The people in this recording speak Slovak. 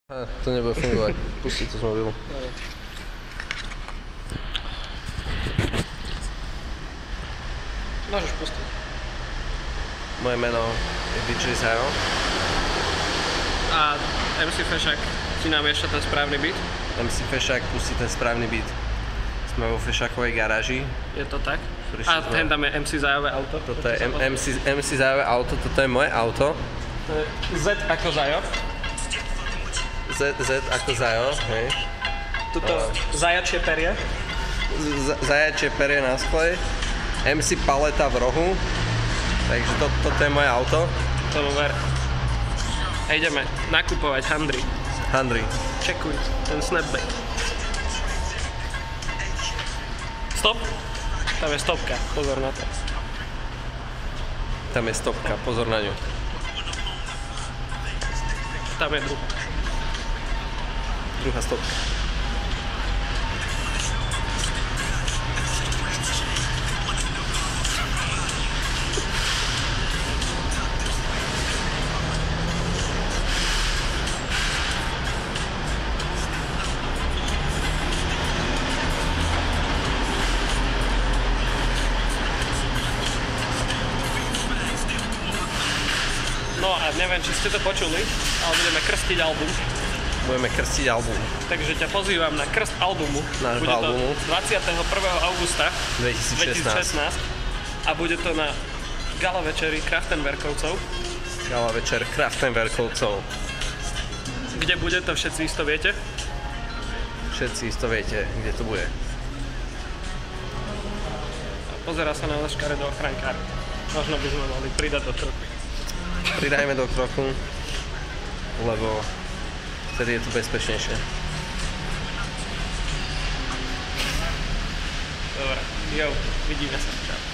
To nebude fungovať. Pusti to z mobilu. Môžeš pustiť. Moje meno je DJ Zajo. A MC Fešák ti namieša ten správny beat? MC Fešák pustí ten správny beat. Sme vo Fešákovej garáži. Je to tak? Prišli A sme- ten tam je MC Zajové auto. Toto je MC Zajové auto, toto je moje auto. To je Z ako Zajo. Z ako Zajo, hej. Tuto zajačie perie. Zajačie perie na skle. MC Paleta v rohu. Takže toto je moje auto. Tomu ver. A ideme nakupovať handry. Handry. Čekuj ten snapback. Stop. Tam je stopka, pozor na to. Tam je stopka, pozor na ňu. Tam je druhá. Druhá stopka. No a neviem, či ste to počuli, ale budeme krstiť album. Budeme krstiť album Takže ťa pozývam na krst albumu. Nášho Bude to albumu. 21. augusta 2016. a bude to na gala večeri Kraftenwerkovcov, Gala večer Kraftenwerkovcov. kde bude to všetci isto viete. Všetci isto viete, kde to bude. A pozerá sa na náš škaredý ochrankár. Možno by sme mali pridať do trochu. Pridajme do kroku, lebo vtedy je to bezpečnejšie. Dobre, jo, vidíme sa. Čau.